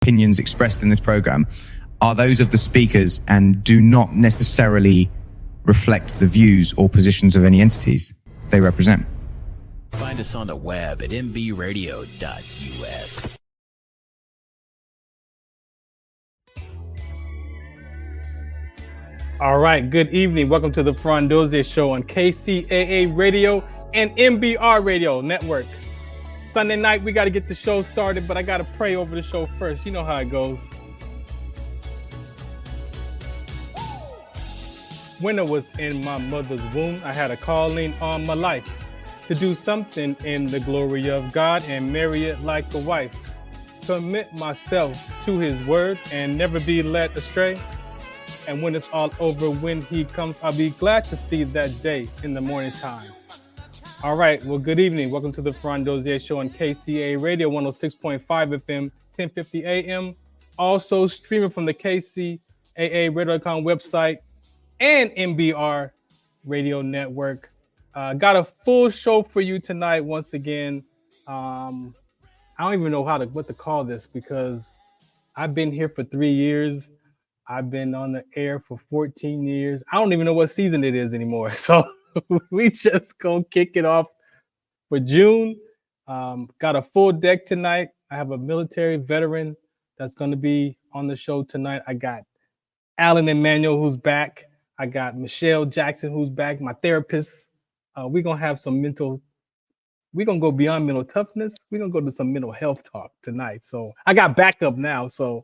opinions expressed in this program are those of the speakers and do not necessarily reflect the views or positions of any entities they represent. Find us on the web at mbradio.us. All right, good evening. Welcome to the Farron Dozier Show on KCAA Radio and MBR Radio Network. Sunday night, we got to get the show started, but I got to pray over the show first. You know how it goes. When I was in my mother's womb, I had a calling on my life to do something in the glory of God and marry it like a wife. Commit myself to his word and never be led astray. And when it's all over, when he comes, I'll be glad to see that day in the morning time. All right. Well, good evening. Welcome to the Farron Dozier Show on KCAA Radio 106.5 FM, 1050 AM. Also streaming from the KCAA Radio.com website and MBR Radio Network. Got a full show for you tonight. Once again, I don't even know what to call this because I've been here for 3 years. I've been on the air for 14 years. I don't even know what season it is anymore. So we just gonna kick it off for June. Got a full deck tonight. I have a military veteran that's gonna be on the show tonight. I got Alan Emanuel who's back. I got Michelle Jackson who's back, my therapist. We're gonna have we're gonna go beyond mental toughness. We're gonna go to some mental health talk tonight. So I got backup now. So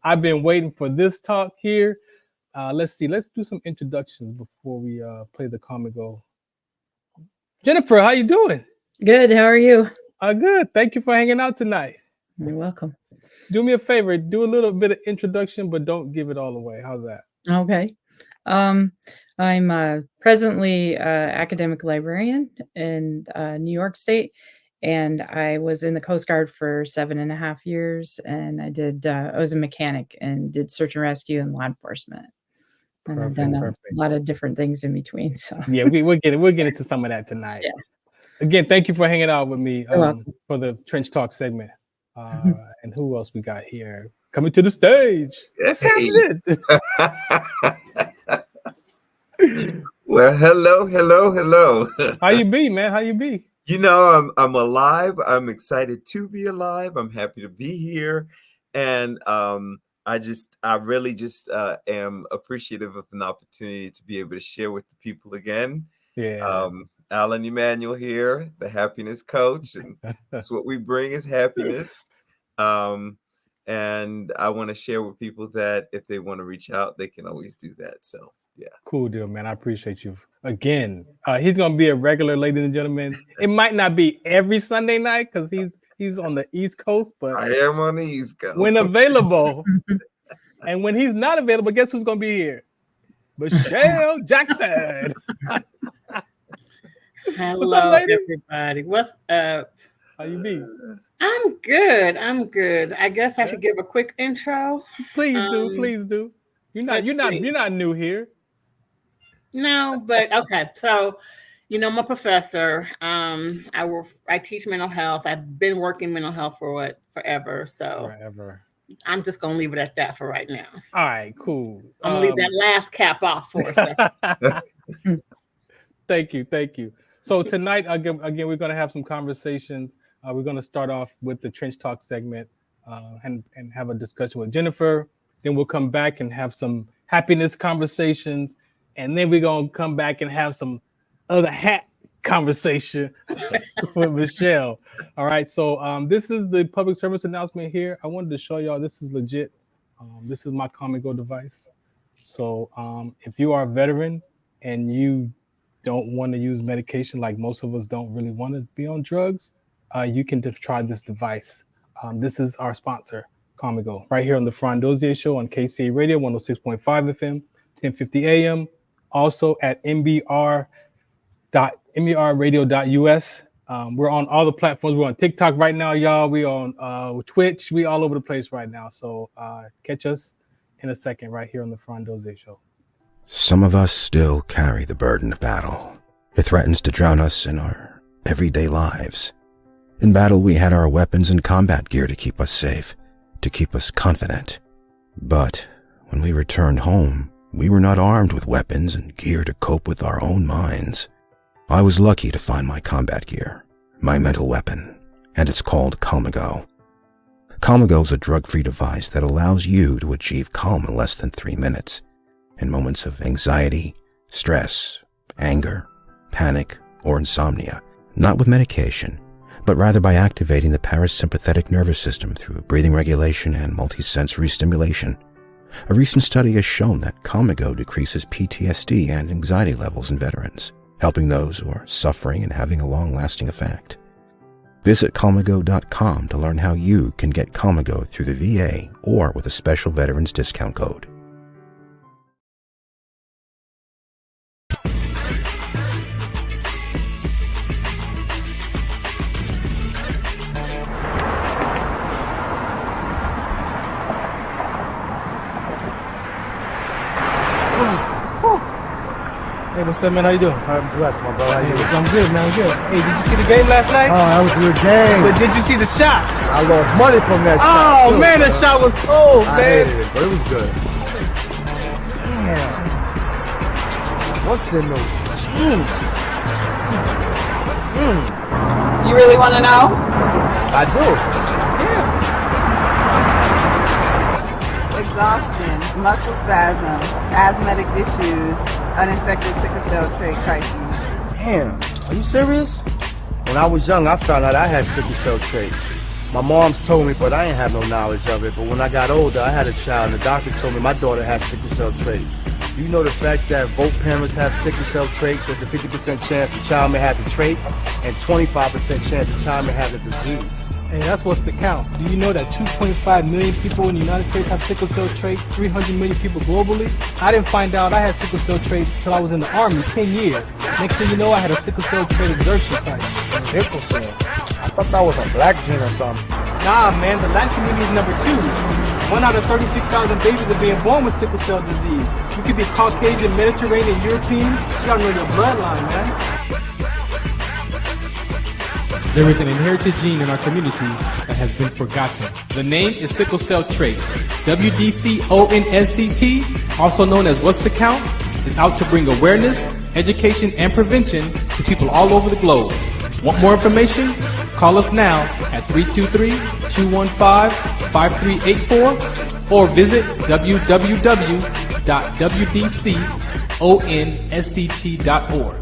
I've been waiting for this talk here. Let's see. Let's do some introductions before we play the comical. Jennifer, how you doing? Good. How are you? Good. Thank you for hanging out tonight. You're welcome. Do me a favor. Do a little bit of introduction, but don't give it all away. How's that? Okay. I'm presently academic librarian in New York State, and I was in the Coast Guard for 7.5 years, and I was a mechanic and did search and rescue and law enforcement. And I've done a lot of different things in between. So yeah, we'll get into some of that tonight. Yeah. Again, thank you for hanging out with me for the Trench Talk segment. And who else we got here? Coming to the stage. What's happening? Well, hello. How you be, man? How you be? You know, I'm alive. I'm excited to be alive. I'm happy to be here, and I really just am appreciative of an opportunity to be able to share with the people again. Yeah. Alan Emanuel here, the happiness coach, and that's what we bring is happiness. And I want to share with people that if they want to reach out, they can always do that. So, yeah. Cool deal, man. I appreciate you. Again, he's going to be a regular, ladies and gentlemen. It might not be every Sunday night because he's on the East Coast, but I am on the East Coast. When available. And when he's not available, guess who's going to be here? Michelle Jackson. Hello, everybody. What's up? How you be? I'm good. I guess I should give a quick intro. Please do. You're not new here. No, but okay. So, I'm a professor. I teach mental health. I've been working mental health for forever. So forever. I'm just gonna leave it at that for right now. All right, cool. I'm gonna leave that last cap off for a second. Thank you. So tonight, again, we're gonna have some conversations. We're gonna start off with the Trench Talk segment and have a discussion with Jennifer. Then we'll come back and have some happiness conversations. And then we're going to come back and have some other hat conversation with Michelle. All right. So this is the public service announcement here. I wanted to show y'all this is legit. This is my comical device. So if you are a veteran and you don't want to use medication, like most of us don't really want to be on drugs, you can just try this device. This is our sponsor, Comigo, right here on the Farron Dozier Show on KCA Radio 106.5 FM, 1050 AM. Also at mbradio.us. We're on all the platforms. We're on TikTok right now, y'all. We're on Twitch. We all over the place right now. So catch us in a second right here on the Farron Dozier Show. Some of us still carry the burden of battle. It threatens to drown us in our everyday lives. In battle, we had our weapons and combat gear to keep us safe. to keep us confident. But when we returned home, we were not armed with weapons and gear to cope with our own minds. I was lucky to find my combat gear, my mental weapon, and it's called Calmago. Calmago is a drug-free device that allows you to achieve calm in less than 3 minutes in moments of anxiety, stress, anger, panic, or insomnia, not with medication, but rather by activating the parasympathetic nervous system through breathing regulation and multisensory stimulation. A recent study has shown that Calmago decreases PTSD and anxiety levels in veterans, helping those who are suffering and having a long-lasting effect. Visit Calmago.com to learn how you can get Calmago through the VA or with a special veterans discount code. Hey, what's up, man? How you doing? I'm blessed, my brother. How you doing? I'm good, man. I'm good. Hey, did you see the game last night? Oh, that was a good game. But did you see the shot? I lost money from that shot. Oh, too, man, that shot was cold, I man. hated it, but it was good. Damn. What's in those jeans? You really want to know? I do. Exhaustion, muscle spasms, asthmatic issues, unexpected sickle cell trait crises. Damn. Are you serious? When I was young, I found out I had sickle cell trait. My mom's told me, but I ain't have no knowledge of it. But when I got older, I had a child, and the doctor told me my daughter has sickle cell trait. Do you know the facts that both parents have sickle cell trait? There's a 50% chance the child may have the trait, and 25% chance the child may have the disease. Hey, that's what's the count. Do you know that 2.5 million people in the United States have sickle cell trait, 300 million people globally? I didn't find out I had sickle cell trait until I was in the Army, 10 years. Next thing you know, I had a sickle cell trait exertion site. Sickle cell? I thought that was a black gene or something. Nah, man, the Latin community is number 2. 1 out of 36,000 babies are being born with sickle cell disease. You could be Caucasian, Mediterranean, European. You gotta know your bloodline, man. There is an inherited gene in our community that has been forgotten. The name is sickle cell trait. WDCONSCT, also known as What's the Count, is out to bring awareness, education, and prevention to people all over the globe. Want more information? Call us now at 323-215-5384 or visit www.wdconsct.org.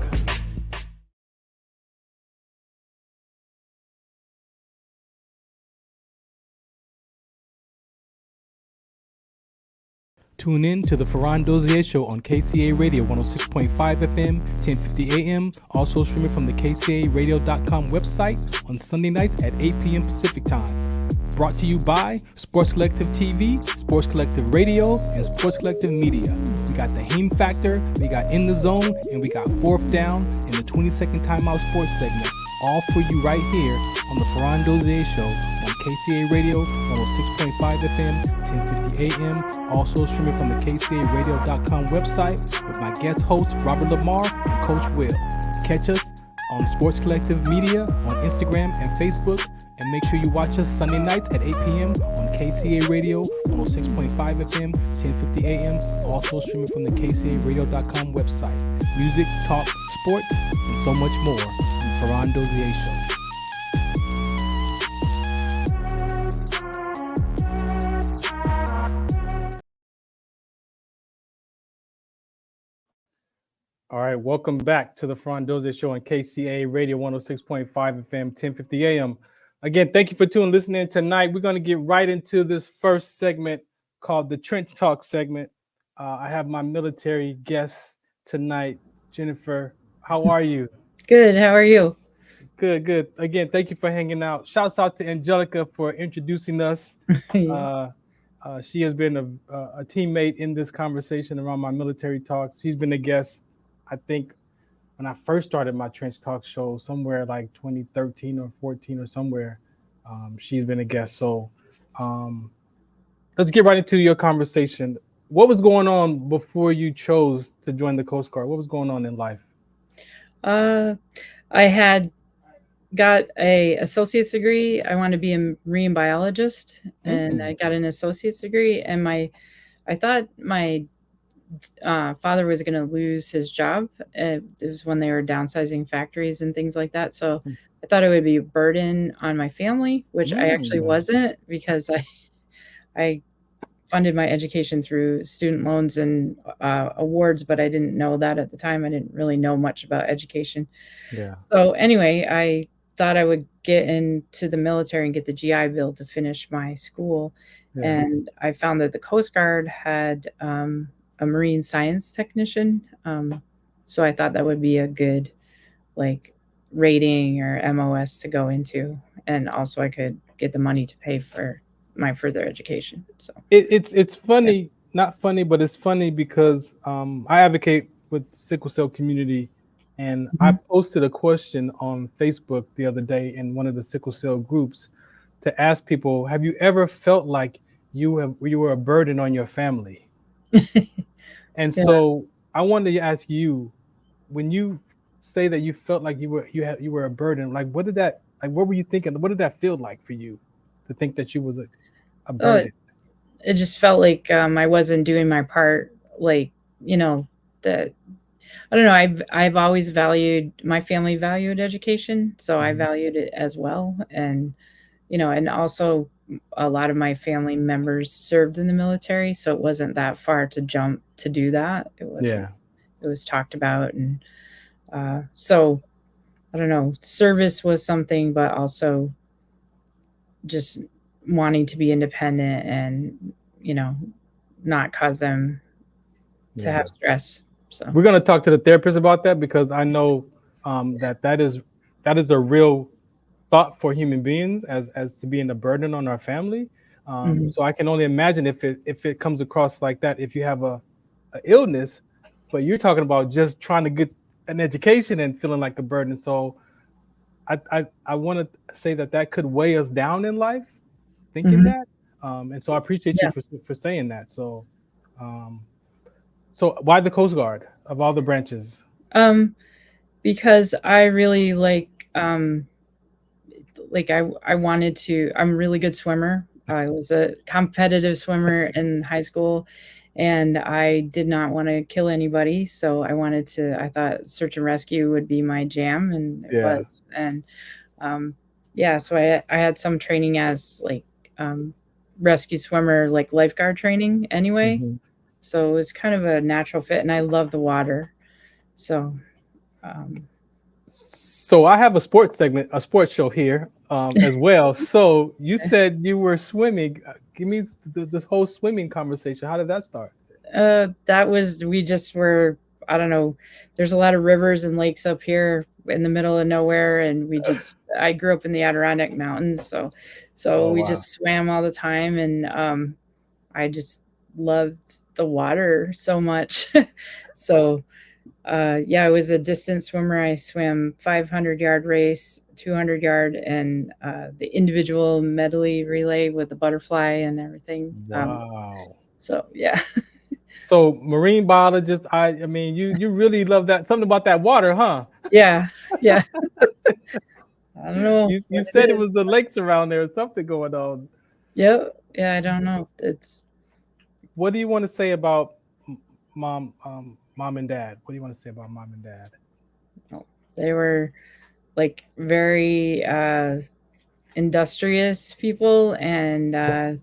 Tune in to the Farron Dozier Show on KCA Radio 106.5 FM, 1050 AM. Also streaming from the KCARadio.com website on Sunday nights at 8 p.m. Pacific Time. Brought to you by Sports Collective TV, Sports Collective Radio, and Sports Collective Media. We got the Heme Factor, we got In the Zone, and we got Fourth Down in the 20-second Timeout Sports segment. All for you right here on the Farron Dozier Show on KCA Radio 106.5 FM, 1050 AM. Also streaming from the KCARadio.com website with my guest hosts Robert Lamar and Coach Will. Catch us on Sports Collective Media on Instagram and Facebook. And make sure you watch us Sunday nights at 8 p.m. on KCA Radio 106.5 FM, 1050 AM. Also streaming from the KCARadio.com website. Music, talk, sports, and so much more. Farron Dozier Show. All right, welcome back to the Farron Dozier Show on KCA Radio 106.5 FM, 1050 AM. Again, thank you for listening tonight. We're going to get right into this first segment called the Trench Talk segment. I have my military guest tonight, Jennifer. How are you? Good. How are you? Good. Again, thank you for hanging out. Shouts out to Angelica for introducing us. Yeah. She has been a teammate in this conversation around my military talks. She's been a guest, I think, when I first started my Trench Talk show, somewhere like 2013 or 14 or somewhere. She's been a guest. So let's get right into your conversation. What was going on before you chose to join the Coast Guard? What was going on in life? I had got a associate's degree. I wanted to be a marine biologist, and I got an associate's degree. And I thought my father was going to lose his job. It was when they were downsizing factories and things like that. So I thought it would be a burden on my family, which I actually wasn't, because I funded my education through student loans and awards, but I didn't know that at the time. I didn't really know much about education. Yeah. So anyway, I thought I would get into the military and get the GI Bill to finish my school. Yeah. And I found that the Coast Guard had a marine science technician. So I thought that would be a good like rating or MOS to go into. And also I could get the money to pay for my further education. So it's funny, not funny, but it's funny because I advocate with sickle cell community, and I posted a question on Facebook the other day in one of the sickle cell groups to ask people, have you ever felt like you were a burden on your family? And so I wanted to ask you, when you say that you felt like you were a burden, like what were you thinking? What did that feel like for you to think that you was a burden? It just felt like I wasn't doing my part. Like, that I don't know. I've always valued, my family valued education, so I valued it as well. And and also a lot of my family members served in the military, so it wasn't that far to jump to do that. It wasn't. It was talked about, and so I don't know. Service was something, but also just wanting to be independent and not cause them to have stress. So we're going to talk to the therapist about that, because I know that is a real thought for human beings as to being a burden on our family. So I can only imagine if it comes across like that, if you have a illness, but you're talking about just trying to get an education and feeling like a burden. So I want to say that could weigh us down in life, thinking that. And so I appreciate you for saying that. So so why the Coast Guard of all the branches? Because I really I wanted to. I'm a really good swimmer. I was a competitive swimmer in high school, and I did not want to kill anybody. So I thought search and rescue would be my jam, and it was. And so I had some training as rescue swimmer, like lifeguard training anyway. So it was kind of a natural fit, and I love the water. So so I have a sports show here as well. So you said you were swimming. Give me this whole swimming conversation. How did that start? We just were, I don't know, there's a lot of rivers and lakes up here in the middle of nowhere, and I grew up in the Adirondack Mountains, so we just swam all the time, and I just loved the water so much. So I was a distance swimmer. I swam 500-yard race, 200-yard, and the individual medley relay with the butterfly and everything. Wow. So yeah. So marine biologist, I mean, you really love that, something about that water, huh? Yeah. I don't know. You said it was the lakes around there or something going on. Yep. Yeah, I don't know. What do you want to say about mom and dad? What do you want to say about mom and dad? They were very industrious people, and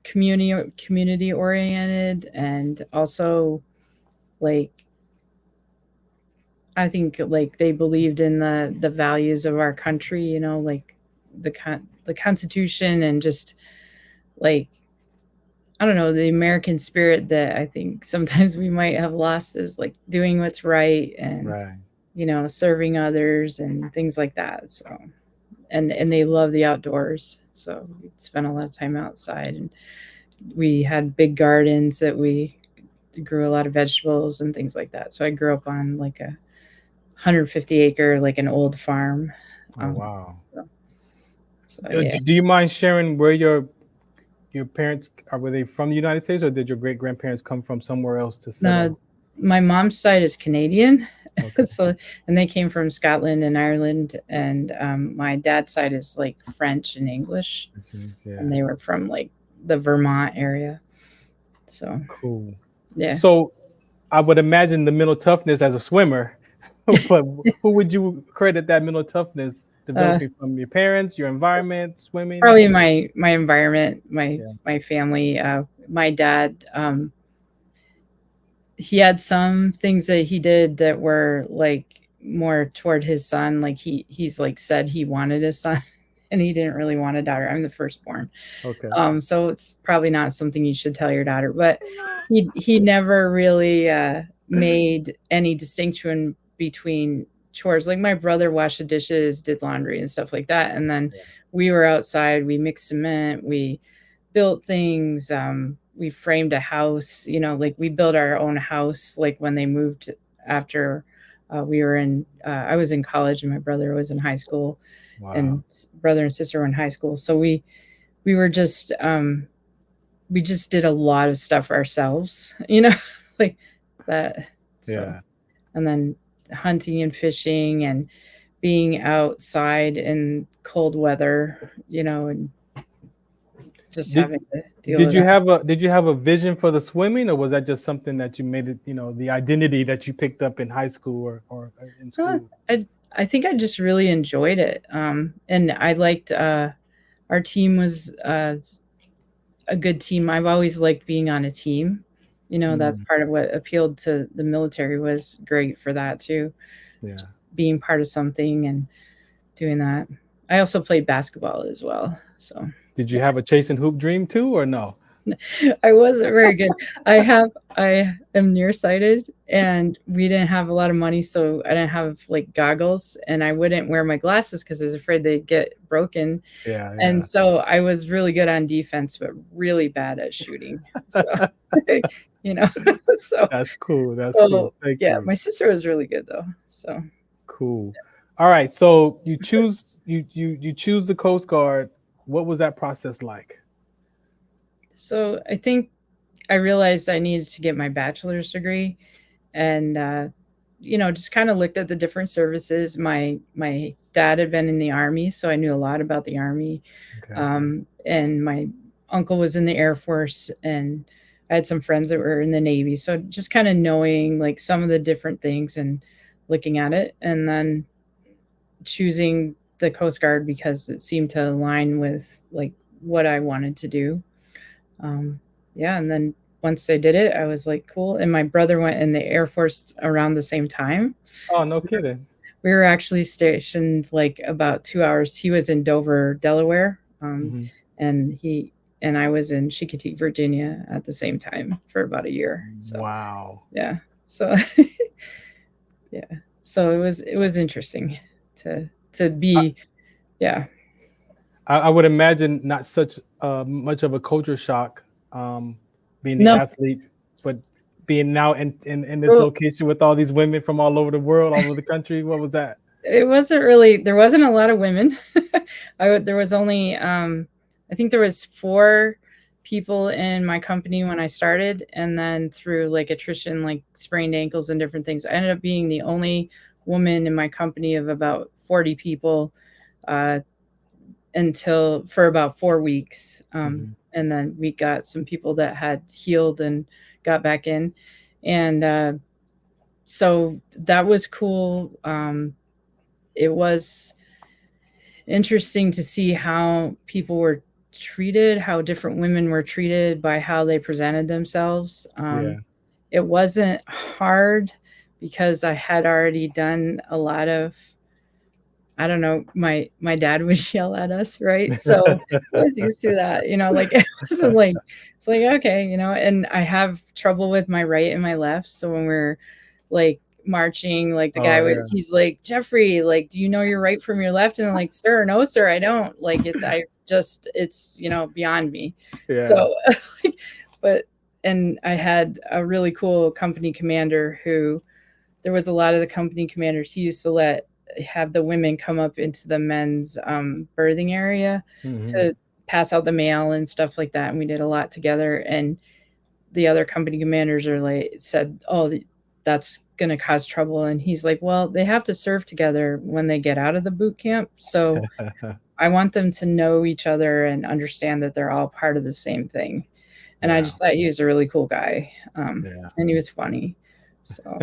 community oriented, and also I think they believed in the values of our country, the Constitution, and just I don't know, the American spirit that I think sometimes we might have lost, is doing what's right, and serving others and things like that. So and they love the outdoors, so we spent a lot of time outside, and we had big gardens that we grew a lot of vegetables and things like that. So I grew up on a 150-acre, an old farm. Wow. So yeah. Do you mind sharing where your parents are? Were they from the United States, or did your great grandparents come from somewhere else to settle? My mom's side is Canadian, Okay. So, and they came from Scotland and Ireland, and my dad's side is like French and English, Yeah. and they were from like the Vermont area. So Cool. yeah. So I would imagine the mental toughness as a swimmer, but who would you credit that mental toughness developing from? Your parents, your environment, swimming? Probably my environment, Yeah. my family. My dad, he had some things that he did that were like more toward his son. Like he's like said he wanted a son, and he didn't really want a daughter. I'm the firstborn. Okay. So it's probably not something you should tell your daughter, but he never really made any distinction between chores. Like my brother washed the dishes, did laundry and stuff like that. And then we were outside, we mixed cement, we built things, we framed a house, like we built our own house, like when they moved after we were in, I was in college and my brother was in high school. Wow. And brother and sister were in high school. So we were just, we just did a lot of stuff ourselves, like that. So, Yeah. and then hunting and fishing and being outside in cold weather, and just having to deal Did with you that. have a vision for the swimming, or was that just something that you made it, the identity that you picked up in high school or in school? I think I just really enjoyed it. And I liked, our team was a good team. I've always liked being on a team. That's part of what appealed to the military, was great for that too. Yeah. Just being part of something and doing that. I also played basketball as well. So Did you have a chase and hoop dream too, or no? I wasn't very good. I am nearsighted, and we didn't have a lot of money, so I didn't have like goggles, and I wouldn't wear my glasses because I was afraid they'd get broken. Yeah. And so I was really good on defense, but really bad at shooting. So, so That's cool. That's cool. Thank yeah, you. my sister was really good though. So Cool. All right. So you choose the Coast Guard. What was that process like? So I think I realized I needed to get my bachelor's degree, and just kind of looked at the different services. My dad had been in the Army, so I knew a lot about the Army. Okay. And my uncle was in the Air Force, and I had some friends that were in the Navy. So just kind of knowing like some of the different things and looking at it, and then choosing the Coast Guard because it seemed to align with like what I wanted to do. Yeah, and then once I did it, I was like, cool. And my brother went in the Air Force around the same time. Oh, no kidding. We were actually stationed like about 2 hours. He was in Dover, Delaware, Mhm. and I was in Chickadee, Virginia at the same time for about a year. So Wow. yeah, so yeah, so it was interesting to be, yeah. I would imagine not such much of a culture shock, being the No. athlete, but being now in this location with all these women from all over the world, all over the country. What was that? It wasn't really, there wasn't a lot of women. There was only, I think there was 4 people in my company when I started. And then through like attrition, like sprained ankles and different things, I ended up being the only woman in my company of about 40 people, for about 4 weeks. And then we got some people that had healed and got back in. And so that was cool. It was interesting to see how people were treated, how different women were treated by how they presented themselves. It wasn't hard because I had already done a lot of, I don't know, my dad would yell at us, right? So I was used to that, like it wasn't like, it's like, okay, and I have trouble with my right and my left. So when we're like marching, like the guy he's like, Jeffrey, like, do you know your right from your left? And I'm like, sir, no, sir, I don't. Like it's beyond me. Yeah. So and I had a really cool company commander who, there was a lot of the company commanders, he used to have the women come up into the men's birthing area to pass out the mail and stuff like that. And we did a lot together. And the other company commanders said, oh, that's going to cause trouble. And he's like, well, they have to serve together when they get out of the boot camp. So I want them to know each other and understand that they're all part of the same thing. And I just thought he was a really cool guy. And he was funny. So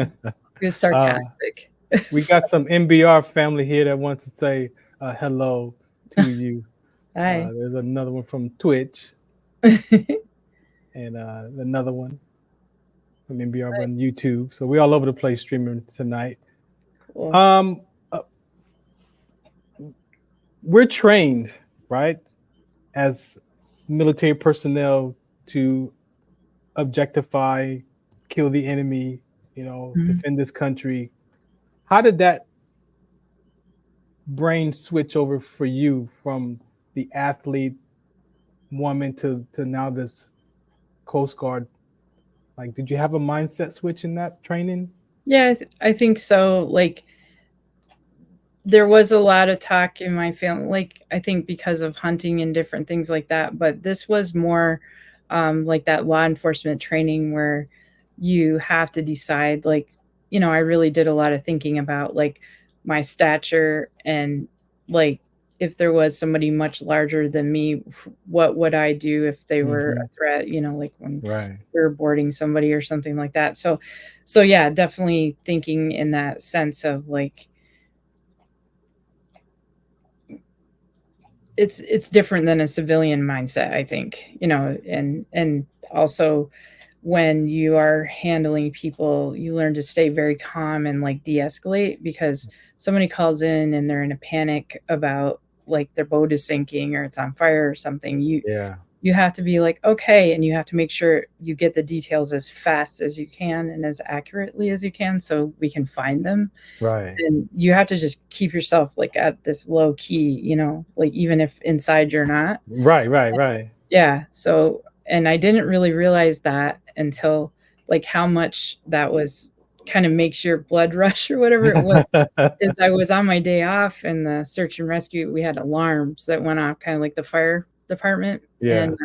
he was sarcastic. We got some MBR family here that wants to say hello to you. Hi. There's another one from Twitch. And another one from MBR on YouTube. So we're all over the place streaming tonight. Cool. We're trained, right, as military personnel to objectify, kill the enemy, defend this country. How did that brain switch over for you from the athlete woman to now this Coast Guard? Like, did you have a mindset switch in that training? Yeah, I think so. Like, there was a lot of talk in my family, like, I think because of hunting and different things like that. But this was more like that law enforcement training where you have to decide, like, I really did a lot of thinking about like my stature and like if there was somebody much larger than me, what would I do if they were a threat, like when we were boarding somebody or something like that. So yeah, definitely thinking in that sense of like, it's different than a civilian mindset, I think, and also when you are handling people, you learn to stay very calm and like de-escalate, because somebody calls in and they're in a panic about like their boat is sinking or it's on fire or something. You have to be like, okay. And you have to make sure you get the details as fast as you can and as accurately as you can so we can find them. Right. And you have to just keep yourself like at this low key, like even if inside you're not. Right. Yeah. So, and I didn't really realize that until like how much that was kind of makes your blood rush or whatever it was. Is I was on my day off and the search and rescue, we had alarms that went off, kind of like the fire department. Yeah. And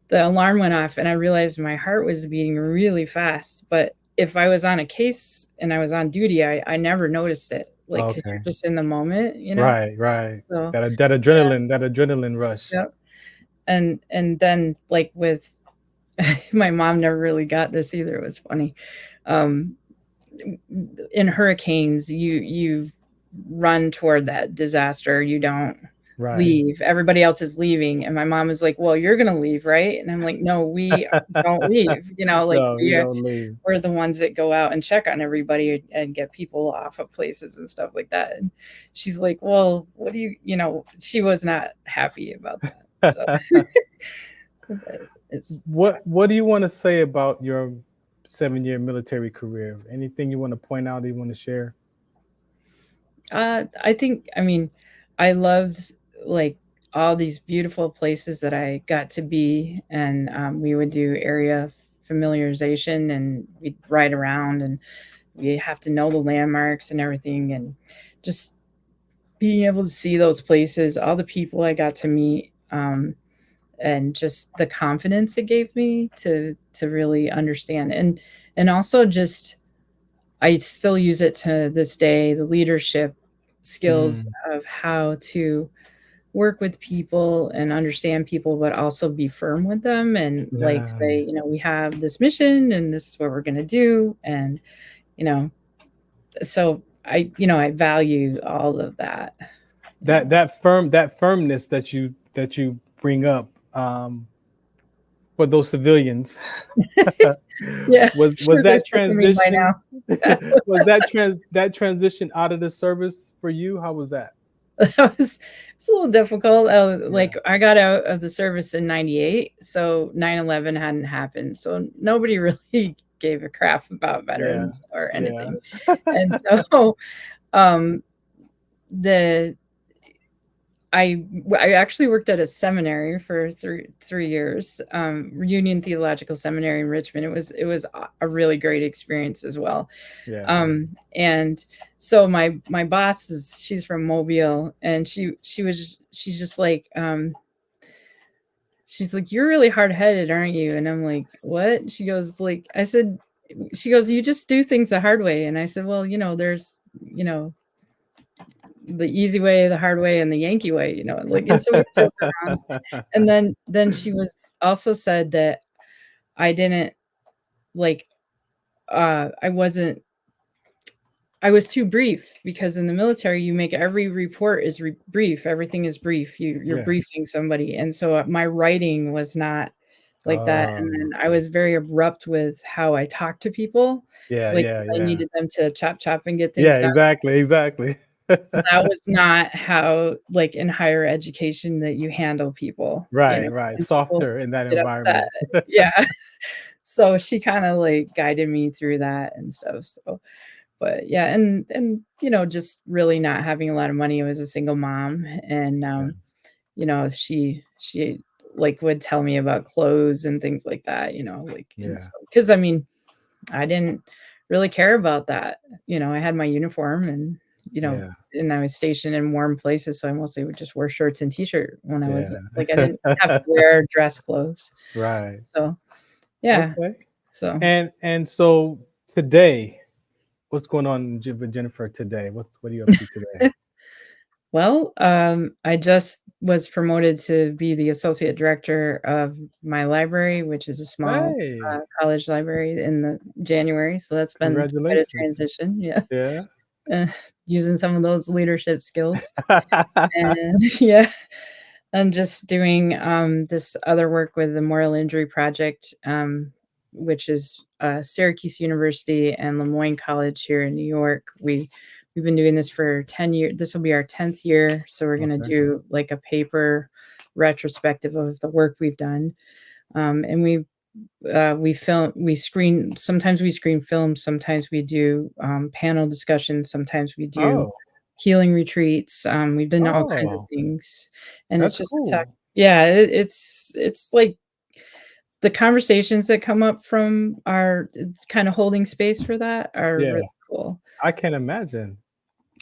the alarm went off and I realized my heart was beating really fast. But if I was on a case and I was on duty, I never noticed it. Like, because you're just in the moment, Right. So that adrenaline rush. Yep. And then like with my mom never really got this either. It was funny. In hurricanes, you run toward that disaster. You don't leave. Everybody else is leaving. And my mom is like, well, you're going to leave, right? And I'm like, no, we don't leave. Like no, we don't leave. We're the ones that go out and check on everybody and get people off of places and stuff like that. And she's like, well, what do you, she was not happy about that. So what do you want to say about your 7-year military career? Anything you want to point out, you want to share? I think, I loved like all these beautiful places that I got to be, and we would do area familiarization and we'd ride around and we have to know the landmarks and everything, and just being able to see those places, all the people I got to meet, and just the confidence it gave me to really understand. And also just, I still use it to this day, the leadership skills of how to work with people and understand people, but also be firm with them and like say, we have this mission and this is what we're going to do. And, so I value all of that. That firmness that you bring up, for those civilians. Yeah. Was that transition that transition out of the service for you? How was that? It's a little difficult. Like I got out of the service in 98, so 9/11 hadn't happened, so nobody really gave a crap about veterans or anything. And so I actually worked at a seminary for three years, Union Theological Seminary in Richmond. It was a really great experience as well. And so my boss she's from Mobile, and she's just like, she's like, you're really hard-headed, aren't you? And I'm like, what? She goes like, I said, she goes, you just do things the hard way. And I said, well, there's, the easy way, the hard way, and the Yankee way, like, and so we joke around. And then she was also said that I didn't like, I was too brief, because in the military, you make every report is brief. Everything is brief. You're briefing somebody. And so my writing was not like that. And then I was very abrupt with how I talk to people. I needed them to chop and get things done. Exactly. That was not how, like, in higher education, that you handle people. Right. And Softer in that get environment. upset. Yeah. So she kind of like guided me through that and stuff. So, but yeah, and just really not having a lot of money. I was a single mom, and she like would tell me about clothes and things like that, because I mean, I didn't really care about that. I had my uniform, and and I was stationed in warm places, so I mostly would just wear shorts and t-shirt when I was like, I didn't have to wear dress clothes. Right. So yeah. Okay. So and so today, what's going on with Jennifer today? What are you up to today? Well, I just was promoted to be the associate director of my library, which is a small college library, in the January. So that's been quite a transition. Yeah. Using some of those leadership skills. And and just doing this other work with the Moral Injury Project, which is Syracuse University and Lemoyne College here in New York. We've been doing this for 10 years. This will be our 10th year. So we're going to do like a paper retrospective of the work we've done. And we screen, sometimes we screen films, sometimes we do panel discussions, sometimes we do healing retreats. We've done all kinds of things. And That's it's just cool. it's like the conversations that come up from our kind of holding space for that are really cool. I can imagine.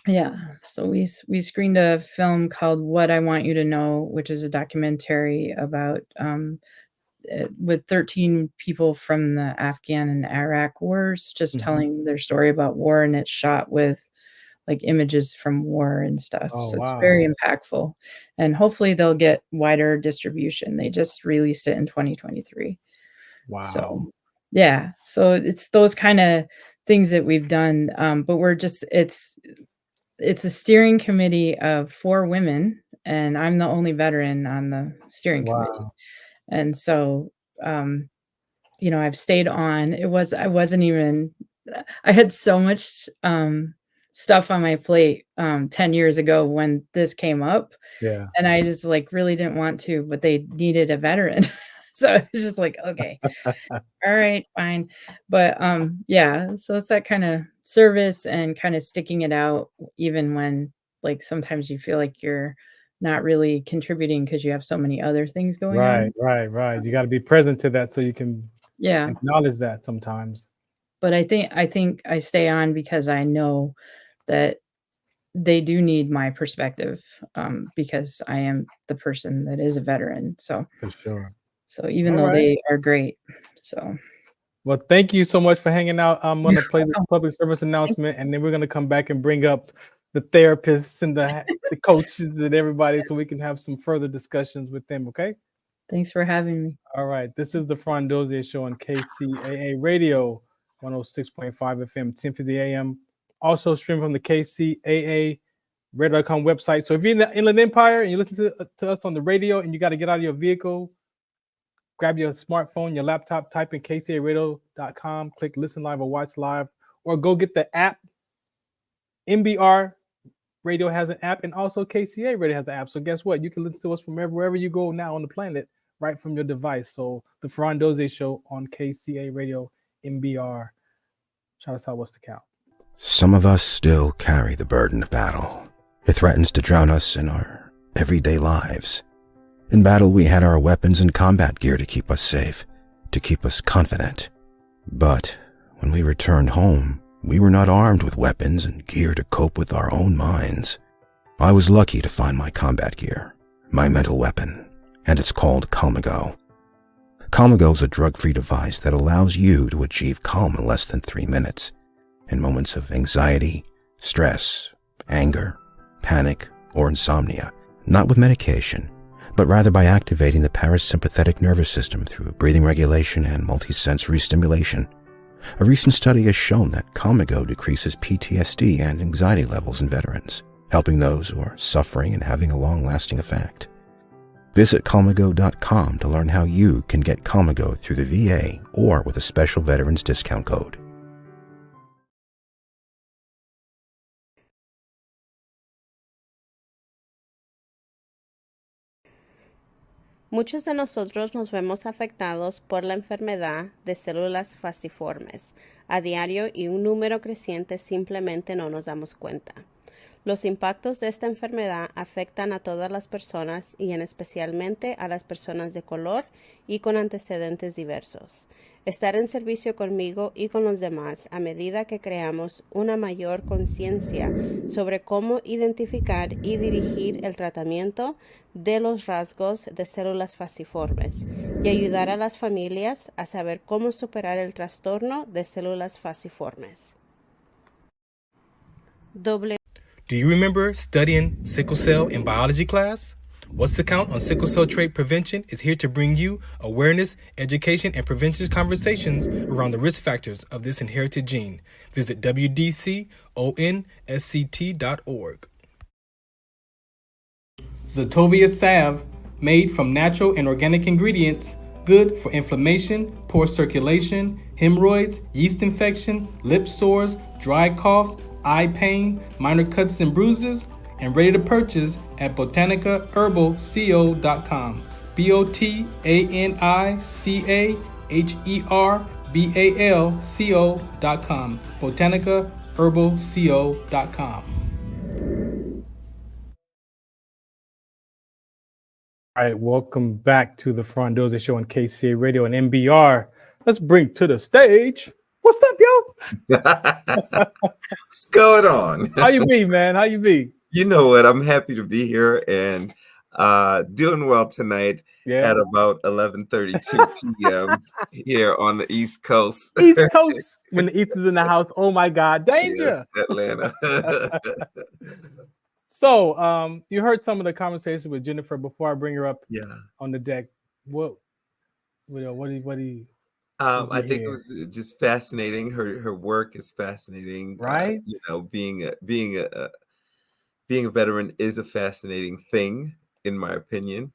Yeah. So we screened a film called What I Want You to Know, which is a documentary about with 13 people from the Afghan and Iraq wars, just telling their story about war, and it's shot with like images from war and stuff. So it's very impactful, and hopefully they'll get wider distribution. They just released it in 2023. Wow. So yeah, so it's those kind of things that we've done. But we're just, it's a steering committee of 4 women, and I'm the only veteran on the steering committee. And so, I've stayed on. I had so much stuff on my plate 10 years ago when this came up. Yeah. And I just like really didn't want to, but they needed a veteran. So it was just like, okay, all right, fine. But so it's that kind of service and kind of sticking it out, even when like sometimes you feel like you're not really contributing because you have so many other things going on. Right. You got to be present to that so you can acknowledge that sometimes. But I think I stay on because I know that they do need my perspective, because I am the person that is a veteran. So for sure. So even though they are great. So well, thank you so much for hanging out. I'm going to play the public service announcement, and then we're going to come back and bring up the therapists and the coaches and everybody so we can have some further discussions with them, okay? Thanks for having me. All right. This is the Farron Dozier Show on KCAA Radio, 106.5 FM, 1050 AM. Also streamed from the KCAA radio.com website. So if you're in the Inland Empire and you listen to us on the radio and you got to get out of your vehicle, grab your smartphone, your laptop, type in kcaradio.com, click listen live or watch live, or go get the app. MBR Radio has an app, and also KCA Radio has an app. So guess what? You can listen to us from wherever you go now on the planet, right from your device. So the Farron Dozier Show on KCA Radio, MBR. Shout us out, what's the count? Some of us still carry the burden of battle. It threatens to drown us in our everyday lives. In battle, we had our weapons and combat gear to keep us safe, to keep us confident. But when we returned home, we were not armed with weapons and gear to cope with our own minds. I was lucky to find my combat gear, my mental weapon, and it's called Calmago. Calmago is a drug-free device that allows you to achieve calm in less than 3 minutes in moments of anxiety, stress, anger, panic, or insomnia, not with medication, but rather by activating the parasympathetic nervous system through breathing regulation and multisensory stimulation. A recent study has shown that Calmago decreases PTSD and anxiety levels in veterans, helping those who are suffering and having a long-lasting effect. Visit Calmago.com to learn how you can get Calmago through the VA or with a special veterans discount code. Muchos de nosotros nos vemos afectados por la enfermedad de células falciformes a diario y un número creciente simplemente no nos damos cuenta. Los impactos de esta enfermedad afectan a todas las personas y en especialmente a las personas de color y con antecedentes diversos. Estar en servicio conmigo y con los demás a medida que creamos una mayor conciencia sobre cómo identificar y dirigir el tratamiento de los rasgos de células falciformes y ayudar a las familias a saber cómo superar el trastorno de células falciformes. Do you remember studying sickle cell in biology class? What's the Count on Sickle Cell Trait Prevention is here to bring you awareness, education, and prevention conversations around the risk factors of this inherited gene. Visit wdconsct.org. Zetovia salve, made from natural and organic ingredients, good for inflammation, poor circulation, hemorrhoids, yeast infection, lip sores, dry coughs, eye pain, minor cuts and bruises, and ready to purchase at botanicaherbalco.com. botanicaherbalco.com. botanicaherbalco.com. All right, welcome back to the Farron Dozier Show on KCA Radio and MBR. Let's bring to the stage. What's up, yo? What's going on? How you be, man? How you be? You know what? I'm happy to be here and doing well tonight at about 11:32 p.m. here on the East Coast. East Coast. When the East is in the house, oh my God, danger. Yes, Atlanta. So, you heard some of the conversations with Jennifer before I bring her up on the deck. What do you I think it was just fascinating. Her work is fascinating, right? Being a veteran is a fascinating thing, in my opinion,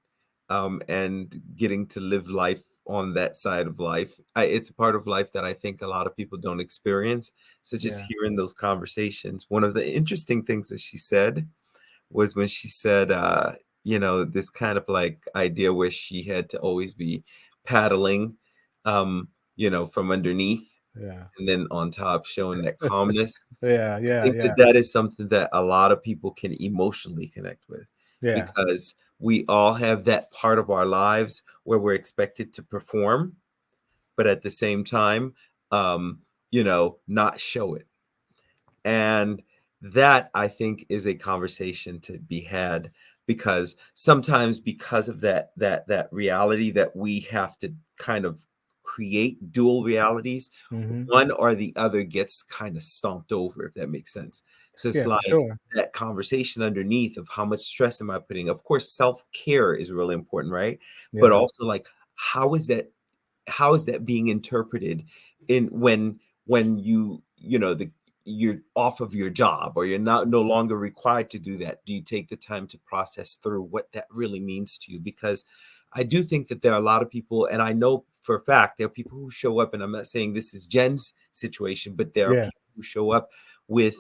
and getting to live life on that side of life. It's a part of life that I think a lot of people don't experience. So just hearing those conversations, one of the interesting things that she said was when she said, this kind of like idea where she had to always be paddling, from underneath, and then on top, showing that calmness. I think that is something that a lot of people can emotionally connect with, because we all have that part of our lives where we're expected to perform, but at the same time, not show it. And that, I think, is a conversation to be had, because sometimes because of that reality that we have to kind of create dual realities, one or the other gets kind of stomped over, if that makes sense. So it's that conversation underneath of how much stress am I putting? Of course, self-care is really important, right? But also like, how is that being interpreted in when you're off of your job, or you're no longer required to do that? Do you take the time to process through what that really means to you? Because I do think that there are a lot of people, and I know for a fact there are people who show up, and I'm not saying this is Jen's situation, but there are people who show up with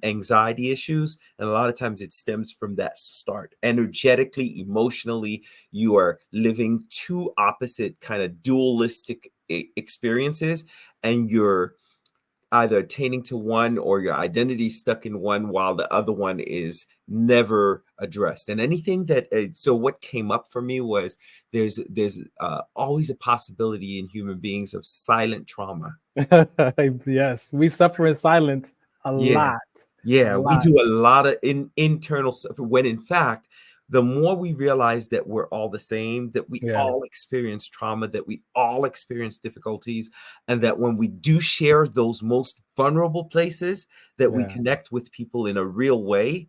anxiety issues, and a lot of times it stems from that start. Energetically, emotionally, you are living two opposite kind of dualistic experiences, and you're either attaining to one, or your identity stuck in one, while the other one is never addressed. And anything that so what came up for me was there's always a possibility in human beings of silent trauma. Yes, we suffer in silence a lot. We do a lot of internal stuff, when in fact the more we realize that we're all the same, that we Yeah. all experience trauma, that we all experience difficulties, and that when we do share those most vulnerable places, that we Yeah. connect with people in a real way.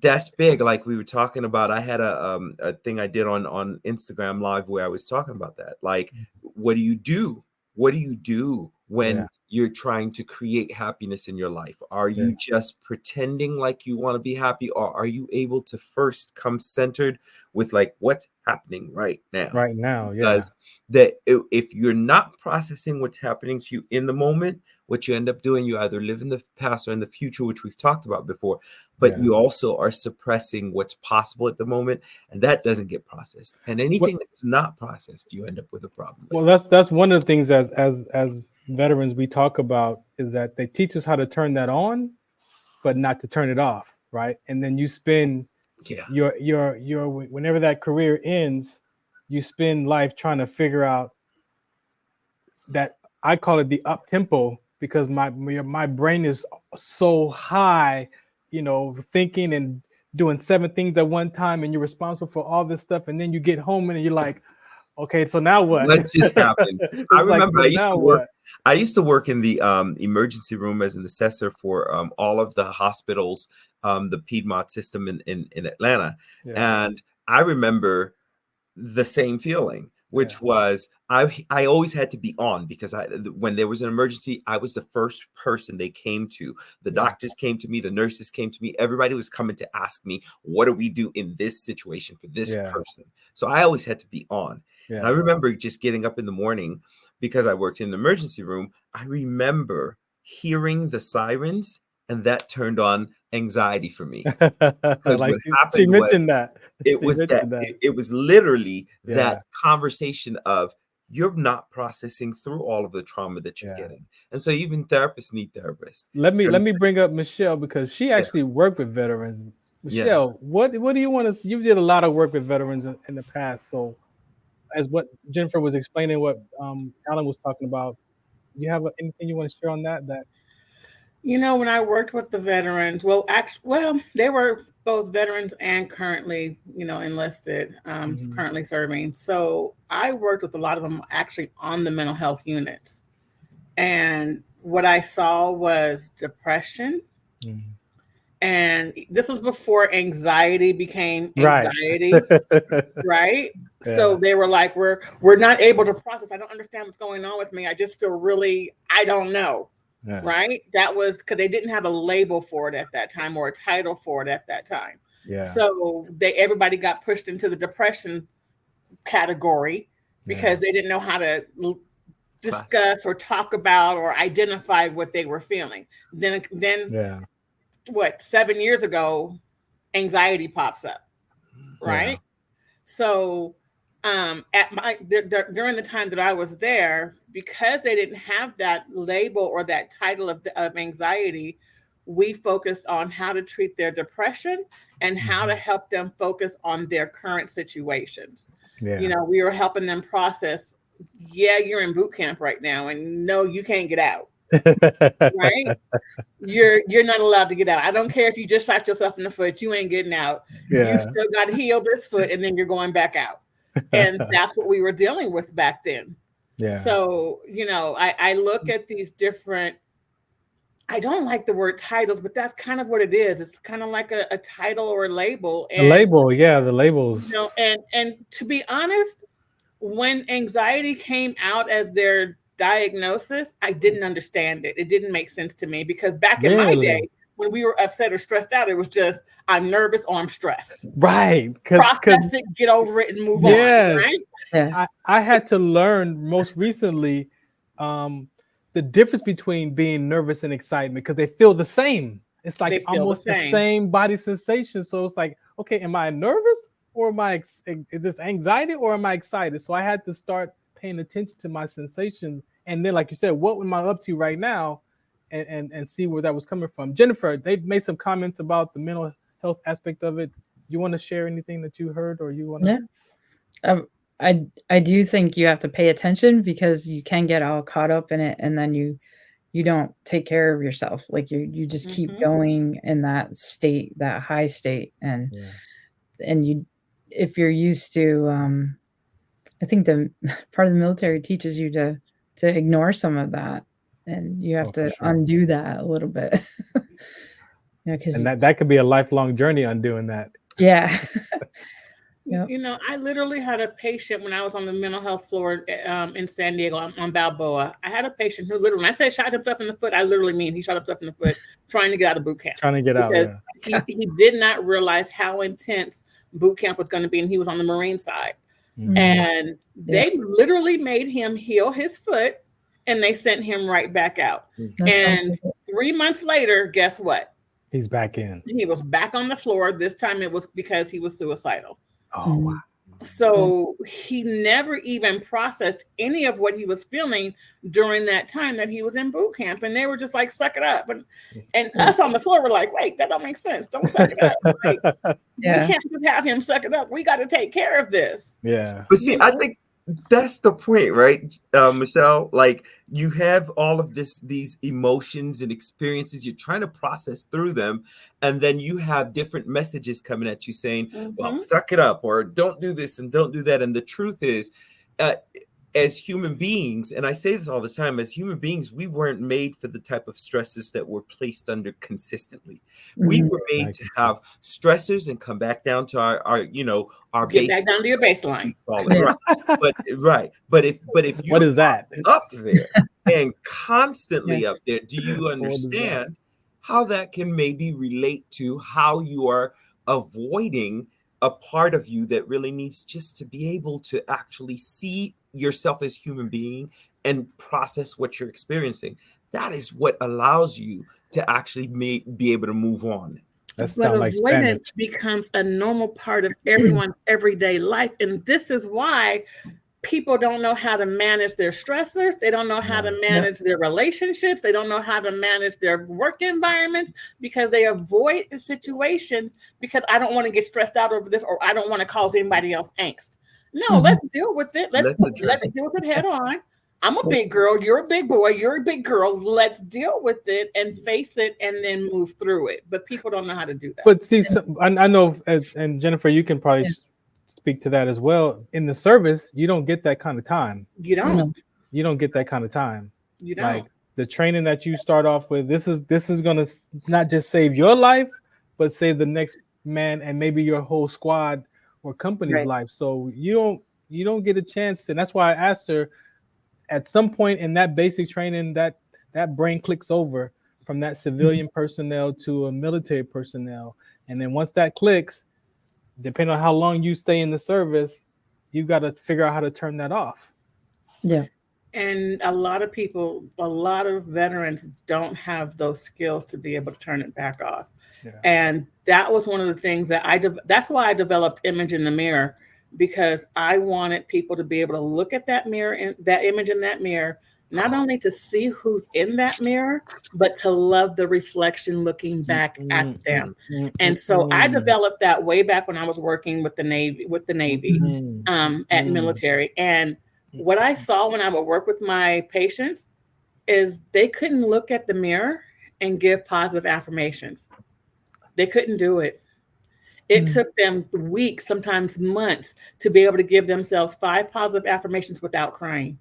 That's big. Like we were talking about, I had a thing I did on Instagram Live where I was talking about that. Like, what do you do? What do you do when Yeah. you're trying to create happiness in your life? Are Yeah. you just pretending like you want to be happy, or are you able to first come centered with like what's happening right now? Right now, yeah. Because that if you're not processing what's happening to you in the moment, what you end up doing, you either live in the past or in the future, which we've talked about before, but Yeah. you also are suppressing what's possible at the moment, and that doesn't get processed. And anything that's not processed, you end up with a problem. Well, that's one of the things as veterans we talk about, is that they teach us how to turn that on, but not to turn it off, right? And then you spend your whenever that career ends, you spend life trying to figure out that, I call it the up tempo, because my brain is so high, thinking and doing 7 things at one time, and you're responsible for all this stuff, and then you get home and you're like, okay, so now what? What just happened? I remember like, I used to work in the emergency room as an assessor for all of the hospitals, the Piedmont system in Atlanta. Yeah. And I remember the same feeling, which was I always had to be on, because when there was an emergency, I was the first person they came to. The doctors came to me, the nurses came to me, everybody was coming to ask me, what do we do in this situation for this person? So I always had to be on. And I remember just getting up in the morning, because I worked in the emergency room. I remember hearing the sirens, and that turned on anxiety for me. Because Like what she happened mentioned was, that. it was it was literally that conversation of, you're not processing through all of the trauma that you're getting. And so even therapists need therapists. Let me bring up Michelle, because she actually worked with veterans. Michelle, what do you want to? You did a lot of work with veterans in the past. So, as what Jennifer was explaining, what Alan was talking about, you have anything you want to share on that? When I worked with the veterans, they were both veterans and currently, enlisted, currently serving. So I worked with a lot of them actually on the mental health units. And what I saw was depression. And this was before anxiety became anxiety, right? So they were like, we're not able to process. I don't understand what's going on with me. I just feel really, I don't know. Yeah. Right? That was because they didn't have a label for it at that time, or a title for it at that time. Yeah. So everybody got pushed into the depression category, because they didn't know how to discuss or talk about or identify what they were feeling. Then 7 years ago, anxiety pops up, right? So during the time that I was there, because they didn't have that label or that title of anxiety, we focused on how to treat their depression and how to help them focus on their current situations. We were helping them process, you're in boot camp right now, and no, you can't get out. Right? You're not allowed to get out. I don't care if you just shot yourself in the foot, you ain't getting out. You still got to heal this foot, and then you're going back out. And that's what we were dealing with back then. So, I look at these different, I don't like the word titles, but that's kind of what it is. It's kind of like a title or a label. And, the labels. And to be honest, when anxiety came out as their diagnosis, I didn't understand it. It didn't make sense to me, because back in my day, when we were upset or stressed out, it was just, I'm nervous or I'm stressed. Right. Process it, get over it, and move on. Right? Yeah. I had to learn most recently the difference between being nervous and excitement, because they feel the same. It's like almost the same body sensation. So it's like, okay, am I nervous, or is this anxiety, or am I excited? So I had to start paying attention to my sensations. And then, like you said, what am I up to right now? And see where that was coming from. Jennifer, they've made some comments about the mental health aspect of it. You want to share anything that you heard, or you want to? Yeah. I do think you have to pay attention, because you can get all caught up in it, and then you don't take care of yourself. Like you just keep going in that state, that high state. And and if you're used to, I think the part of the military teaches you to ignore some of that, and you have to undo that a little bit. And that could be a lifelong journey undoing that. Yeah. Yep. You know, I literally had a patient when I was on the mental health floor in San Diego on Balboa. I had a patient who literally, when I say shot himself in the foot, I literally mean he shot himself in the foot trying to get out of boot camp. Trying to get out, because he did not realize how intense boot camp was going to be, and he was on the Marine side. And they literally made him heal his foot, and they sent him right back out. And 3 months later, guess what? He's back in. He was back on the floor. This time it was because he was suicidal. Oh, wow. So he never even processed any of what he was feeling during that time that he was in boot camp. And they were just like, suck it up. And us on the floor were like, wait, that don't make sense. Don't suck it up. Like, we can't just have him suck it up. We got to take care of this. Yeah. But see, I think that's the point, right, Michelle? Like, you have all of these emotions and experiences. You're trying to process through them, and then you have different messages coming at you saying, well, suck it up, or don't do this and don't do that. And the truth is, as human beings, and I say this all the time, as human beings, we weren't made for the type of stresses that we're placed under consistently. We were made to have stressors and come back down to our get back down to your baseline. But if you what is that up there and constantly up there, do you understand how that can maybe relate to how you are avoiding a part of you that really needs just to be able to actually see yourself as human being and process what you're experiencing? That is what allows you to actually be able to move on. But avoidance becomes a normal part of everyone's everyday life. And this is why people don't know how to manage their stressors. They don't know how to manage their relationships. They don't know how to manage their work environments, because they avoid the situations because I don't want to get stressed out over this, or I don't want to cause anybody else angst. No, let's deal with it. Let's deal with it head on. I'm a big girl. You're a big boy. You're a big girl. Let's deal with it and face it and then move through it. But people don't know how to do that. But see, I know, and Jennifer, you can probably speak to that as well. In the service, you don't get that kind of time. You don't. You don't get that kind of time. You don't. Like the training that you start off with, this is going to not just save your life, but save the next man and maybe your whole squad or company's life. So you don't get a chance. And that's why I asked her, at some point in that basic training, that brain clicks over from that civilian personnel to a military personnel. And then once that clicks, depending on how long you stay in the service, you've got to figure out how to turn that off. Yeah. And a lot of veterans don't have those skills to be able to turn it back off. Yeah. And that was one of the things that that's why I developed Image in the Mirror, because I wanted people to be able to look at that mirror and that image in that mirror, not only to see who's in that mirror, but to love the reflection looking back at them. And so I developed that way back when I was working with the Navy, at military. And what I saw when I would work with my patients is they couldn't look at the mirror and give positive affirmations. They couldn't do it. It took them weeks, sometimes months, to be able to give themselves 5 positive affirmations without crying.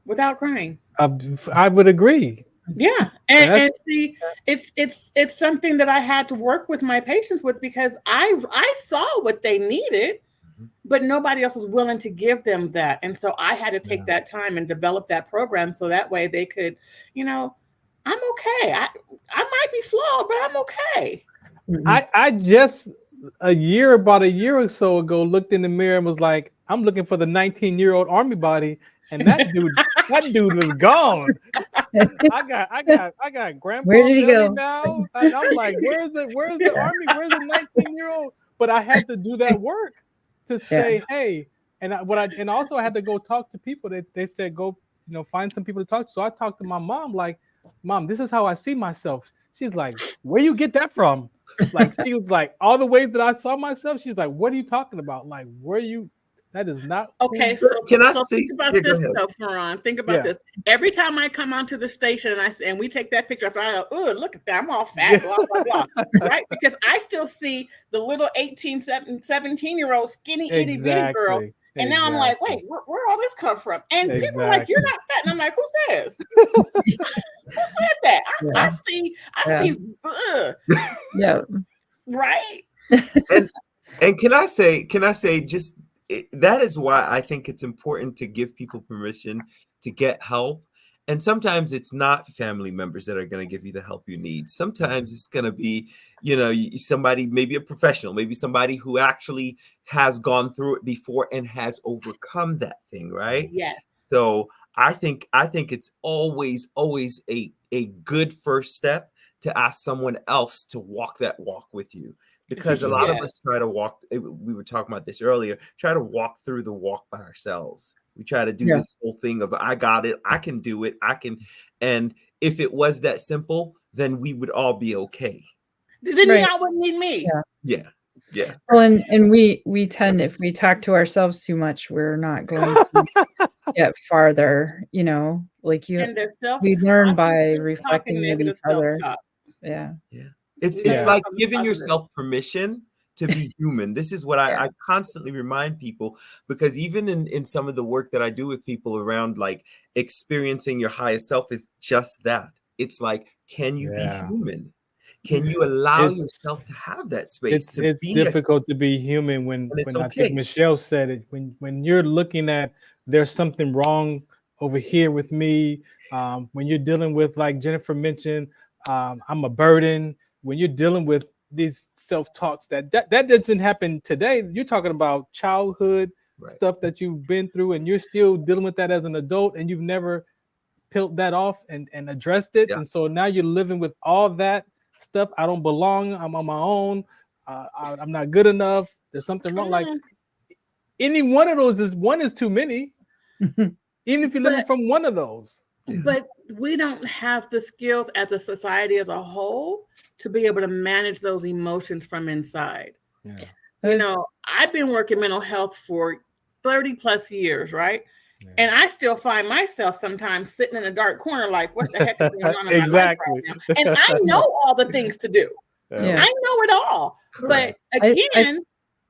Without crying. I would agree. Yeah. And see, it's something that I had to work with my patients with, because I saw what they needed, but nobody else was willing to give them that. And so I had to take that time and develop that program so that way they could, I'm okay. I might be flawed, but I'm okay. I just about a year or so ago looked in the mirror and was like, I'm looking for the 19-year-old Army body, and that dude was gone. I got grandpa. Where did he go now? And I'm like, where's the Army? Where's the 19-year-old? But I had to do that work to say, hey, and also I had to go talk to people. They said go, find some people to talk to. So I talked to my mom, like, Mom, this is how I see myself. She's like, where you get that from? Like, she was like, all the ways that I saw myself. She's like, what are you talking about? Like, That is not. Okay, so Can I so say? think about Yeah, go this ahead. though, Farron. Think about Yeah. this. Every time I come onto the station and we take that picture, I go, oh, look at that, I'm all fat, blah, blah, blah. Right? Because I still see the little 18, 17-year-old skinny itty bitty girl. Exactly. And now I'm like, wait, where all this come from? And people are like, you're not fat. And I'm like, who says? Who said that? I see, Yeah. right? And can I say just that is why I think it's important to give people permission to get help. And sometimes it's not family members that are going to give you the help you need. Sometimes it's going to be, somebody, maybe a professional, maybe somebody who actually has gone through it before and has overcome that thing, right? Yes. So I think it's always a good first step to ask someone else to walk that walk with you. Because a lot of us try to walk, we were talking about this earlier, try to walk through the walk by ourselves. We try to do this whole thing of, I got it, I can do it, I can. And if it was that simple, then we would all be okay. Then y'all wouldn't need me. Yeah. Well, and we tend, if we talk to ourselves too much, we're not going to get farther, like we learn by reflecting with each other. Yeah. It's like giving yourself permission to be human. This is what I constantly remind people, because even in some of the work that I do with people around like experiencing your highest self is just that. It's like, can you be human? Can you allow yourself to have that space? It's difficult to be human when I think Michelle said it. When you're looking at there's something wrong over here with me. When you're dealing with, like Jennifer mentioned, I'm a burden. When you're dealing with these self-talks that doesn't happen today. You're talking about childhood stuff that you've been through, and you're still dealing with that as an adult, and you've never peeled that off and addressed it. And so now you're living with all that stuff. I don't belong. I'm on my own. I'm not good enough. There's something wrong. Like any one of those is too many. Even if you're living from one of those. But we don't have the skills as a society as a whole to be able to manage those emotions from inside. I've been working mental health for 30 plus years, right? And I still find myself sometimes sitting in a dark corner like, what the heck is going on in my life right now? And I know all the things to do. I know it all. But again,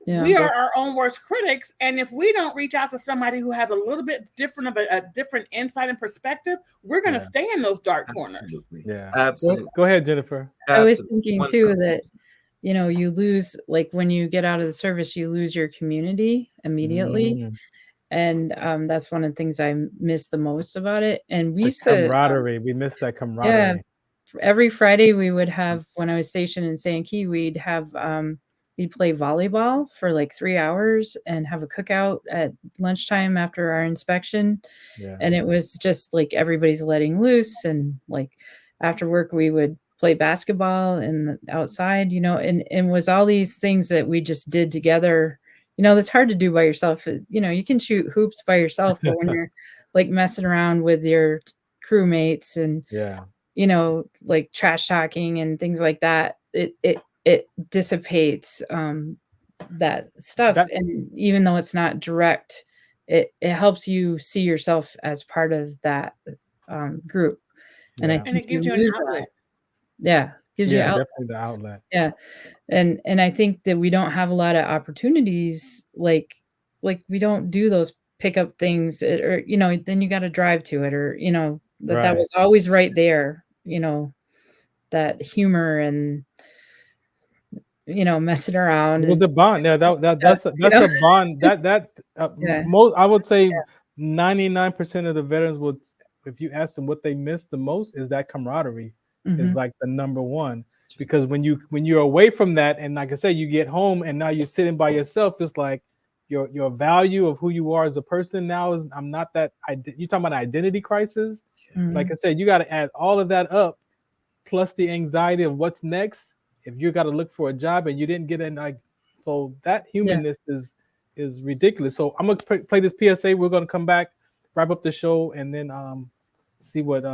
we are our own worst critics. And if we don't reach out to somebody who has a little bit different of a different insight and perspective, we're going to stay in those dark corners. Absolutely. Go ahead, Jennifer. I was thinking too that, you lose, like when you get out of the service, you lose your community immediately. And that's one of the things I miss the most about it. And we used camaraderie. We miss that camaraderie. Yeah. Every Friday we would have, when I was stationed in Sankey, we'd have we'd play volleyball for like 3 hours and have a cookout at lunchtime after our inspection. And it was just like everybody's letting loose. And like after work, we would play basketball and outside, and was all these things that we just did together. That's hard to do by yourself. You can shoot hoops by yourself, but when you're like messing around with your crewmates and, like trash talking and things like that, it dissipates that stuff. And even though it's not direct, it helps you see yourself as part of that group. And I think it gives you an outlet. Gives you definitely the outlet. And I think that we don't have a lot of opportunities, like we don't do those pickup things, or then you got to drive to it, or that was always right there, that humor and messing around. It was a bond. Yeah, that's a bond. Most, I would say 99% of the veterans would, if you ask them what they miss the most, is that camaraderie. Is like the number one, because when you're away from that, and like I said, you get home and now you're sitting by yourself, it's like your value of who you are as a person now is, I'm not that. You talking about identity crisis? Like I said, you got to add all of that up, plus the anxiety of what's next. If you got to look for a job and you didn't get in, like, so that humanness is ridiculous. So I'm gonna play this PSA. We're gonna come back, wrap up the show, and then see what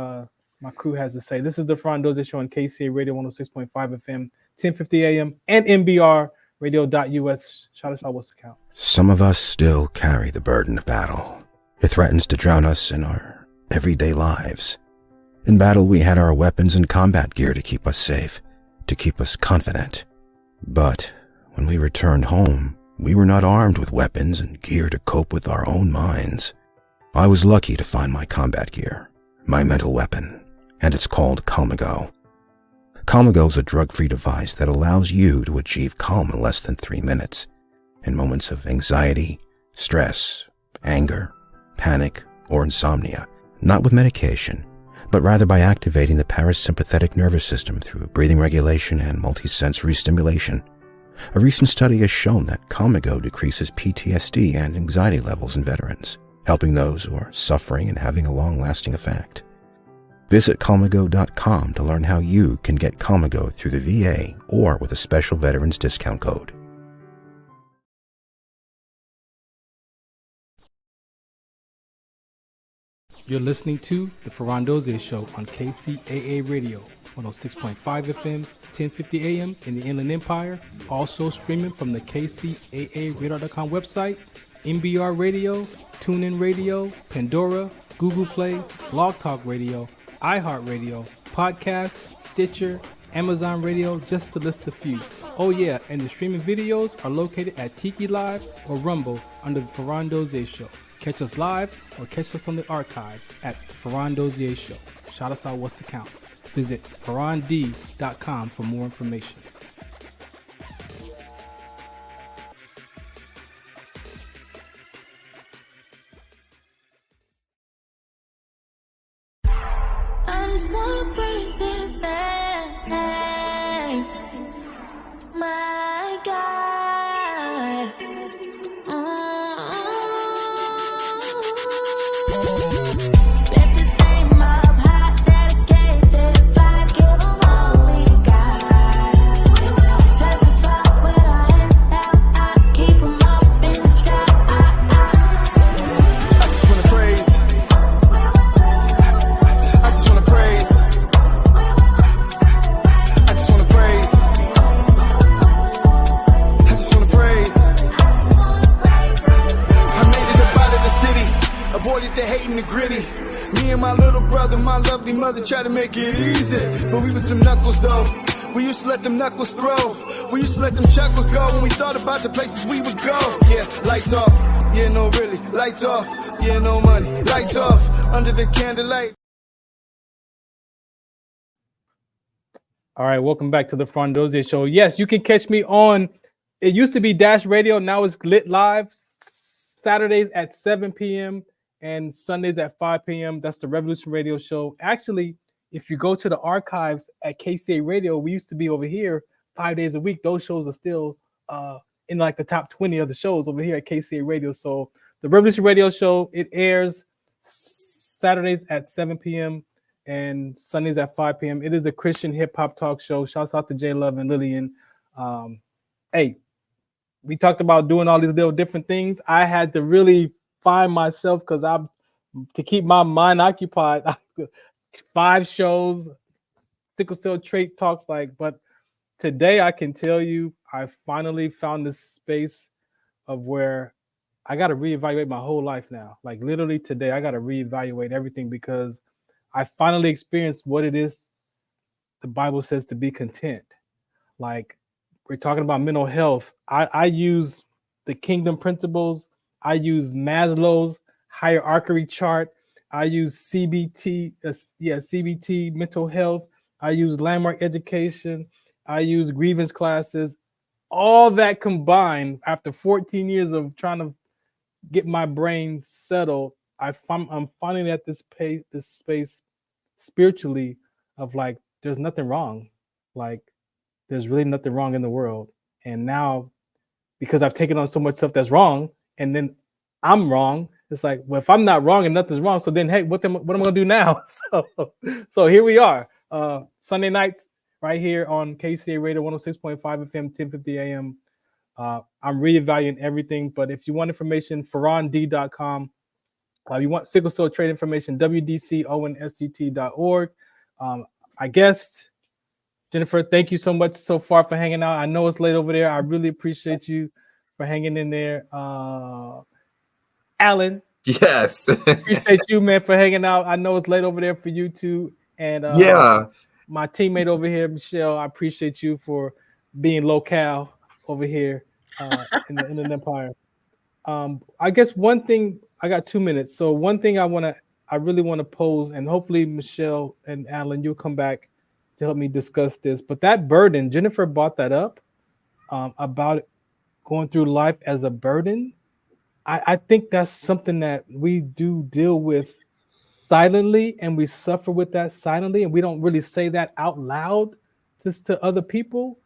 my crew has to say. This is the Farron Dozier Show on KCA Radio 106.5 FM, 1050 AM, and MBR radio.us. Shout us out what's the count. Some of us still carry the burden of battle. It threatens to drown us in our everyday lives. In battle, we had our weapons and combat gear to keep us safe, to keep us confident. But when we returned home, we were not armed with weapons and gear to cope with our own minds. I was lucky to find my combat gear, my mental weapon, and it's called Calmago. Calmago is a drug-free device that allows you to achieve calm in less than 3 minutes in moments of anxiety, stress, anger, panic, or insomnia, not with medication, but rather by activating the parasympathetic nervous system through breathing regulation and multisensory stimulation. A recent study has shown that Calmago decreases PTSD and anxiety levels in veterans, helping those who are suffering and having a long-lasting effect. Visit Calmago.com to learn how you can get Calmago through the VA or with a special veterans discount code. You're listening to the Farron Dozier Show on KCAA Radio, 106.5 FM, 1050 AM in the Inland Empire. Also streaming from the KCAARadar.com website, MBR Radio, TuneIn Radio, Pandora, Google Play, Blog Talk Radio, iHeartRadio, Podcast, Stitcher, Amazon Radio, just to list a few. Oh yeah, and the streaming videos are located at Tiki Live or Rumble under the Farron Dozier Show. Catch us live or catch us on the archives at Farron Dozier Show. Shout us out what's the count. Visit farrond.com for more information. I just wanna praise his name, my God. Lift his name up high, dedicate this life, give him all we got. Testify with our hands out, I keep him up in the sky. I just wanna praise. I just wanna praise. I just wanna praise. I just wanna praise. I made it up out of the city, avoided the hate and the gritty. Me and my little brother, my lovely mother tried to make it easy, but we was some knuckles though. We used to let them knuckles throw. We used to let them chuckles go when we thought about the places we would go. Yeah, lights off. Yeah, no really. Lights off. Yeah, no money. Lights off. Under the candlelight. All right, welcome back to the Farron Dozier Show. Yes, you can catch me on, it used to be Dash Radio, now it's Lit Live, Saturdays at 7 p.m. and Sundays at 5 p.m. That's the Revolution Radio Show. Actually, if you go to the archives at KCA Radio, we used to be over here 5 days a week. Those shows are still in like the top 20 of the shows over here at KCA Radio. So the Revolution Radio Show, it airs Saturdays at 7 p.m. and Sundays at 5 p.m. It is a Christian hip hop talk show. Shouts out to J Love and Lillian. Hey, we talked about doing all these little different things. I had to really find myself because to keep my mind occupied. 5 shows, sickle cell trait talks, but today I can tell you I finally found this space of where I got to reevaluate my whole life now. Like literally today, I got to reevaluate everything because I finally experienced what it is the Bible says to be content. Like we're talking about mental health. I use the kingdom principles. I use Maslow's hierarchy chart. I use CBT, CBT mental health. I use landmark education. I use grievance classes. All that combined, after 14 years of trying to get my brain settled, I'm finally at this space spiritually of like, there's nothing wrong. Like, there's really nothing wrong in the world. And now, because I've taken on so much stuff that's wrong, and then I'm wrong, it's like, well, if I'm not wrong and nothing's wrong, so then, hey, what am I gonna do now? So here we are, Sunday nights, right here on KCA Radio 106.5 FM, 1050 AM. I'm reevaluating everything, but if you want information, farrond.com. You want sickle cell trait information, wdconsct.org. I guess Jennifer, thank you so much so far for hanging out. I know it's late over there. I really appreciate you for hanging in there. Alan. Yes. Appreciate you, man, for hanging out. I know it's late over there for you too. And my teammate over here, Michelle, I appreciate you for being locale over here in the Empire. I guess one thing, I got 2 minutes. So one thing I really want to pose, and hopefully Michelle and Alan, you'll come back to help me discuss this. But that burden, Jennifer brought that up about going through life as a burden. I think that's something that we do deal with silently, and we suffer with that silently, and we don't really say that out loud to other people.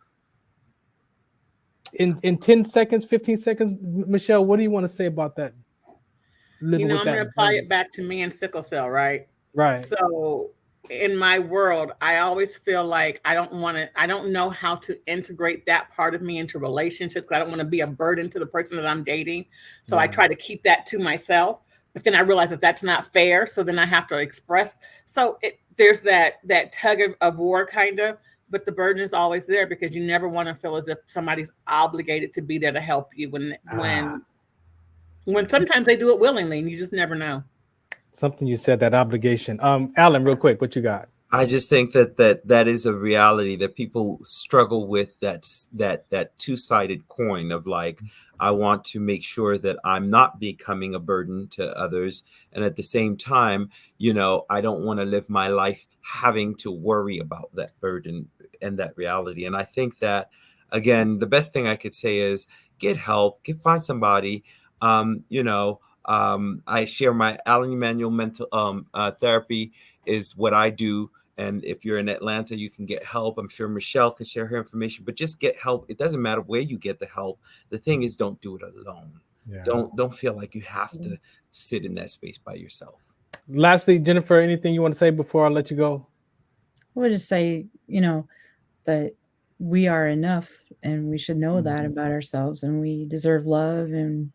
In 10 seconds, 15 seconds, Michelle, what do you want to say about that? I'm going to apply it back to me and sickle cell, right? Right. So in my world, I always feel like I don't know how to integrate that part of me into relationships. I don't want to be a burden to the person that I'm dating. So I try to keep that to myself. But then I realize that that's not fair. So then I have to express. So there's that tug of war kind of, but the burden is always there because you never want to feel as if somebody's obligated to be there to help you when sometimes they do it willingly and you just never know. Something you said, that obligation. Alan, real quick, what you got? I just think that is a reality that people struggle with, that two-sided coin of like, I want to make sure that I'm not becoming a burden to others. And at the same time, I don't want to live my life having to worry about that burden and that reality. And I think that, again, the best thing I could say is get help, find somebody. I share my Alan Emanuel mental therapy is what I do. And if you're in Atlanta, you can get help. I'm sure Michelle can share her information, but just get help. It doesn't matter where you get the help. The thing is, don't do it alone. Yeah. Don't feel like you have to sit in that space by yourself. Lastly, Jennifer, anything you want to say before I let you go? I would just say, that we are enough, and we should know that about ourselves, and we deserve love, and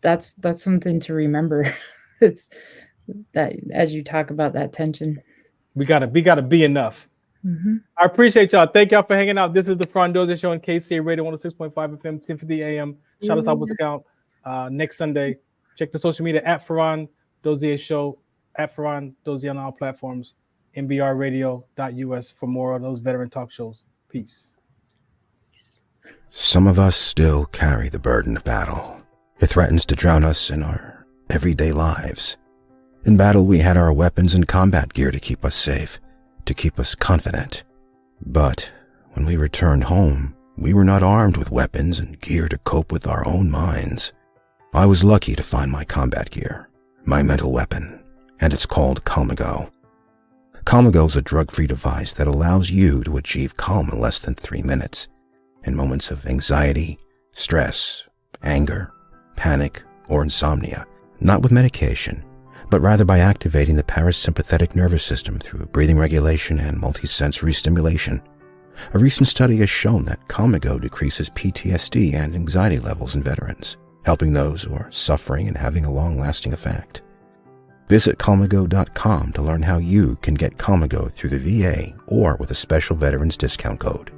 that's something to remember. It's that as you talk about that tension, we gotta be enough. Mm-hmm. I appreciate y'all. Thank y'all for hanging out. This is the Farron Dozier Show on KCA Radio 106.5 FM, 1050 AM. Shout us out with account next Sunday. Check the social media at Farron Dozier Show, at Farron Dozier on all platforms, nbrradio.us for more of those veteran talk shows. Peace. Some of us still carry the burden of battle. It threatens to drown us in our everyday lives. In battle, we had our weapons and combat gear to keep us safe, to keep us confident. But when we returned home, we were not armed with weapons and gear to cope with our own minds. I was lucky to find my combat gear, my mental weapon, and it's called Calmago. Calmago is a drug-free device that allows you to achieve calm in less than 3 minutes in moments of anxiety, stress, anger, panic, or insomnia, not with medication, but rather by activating the parasympathetic nervous system through breathing regulation and multisensory stimulation. A recent study has shown that Calmago decreases PTSD and anxiety levels in veterans, helping those who are suffering and having a long-lasting effect. Visit Calmago.com to learn how you can get Calmago through the VA or with a special veterans discount code.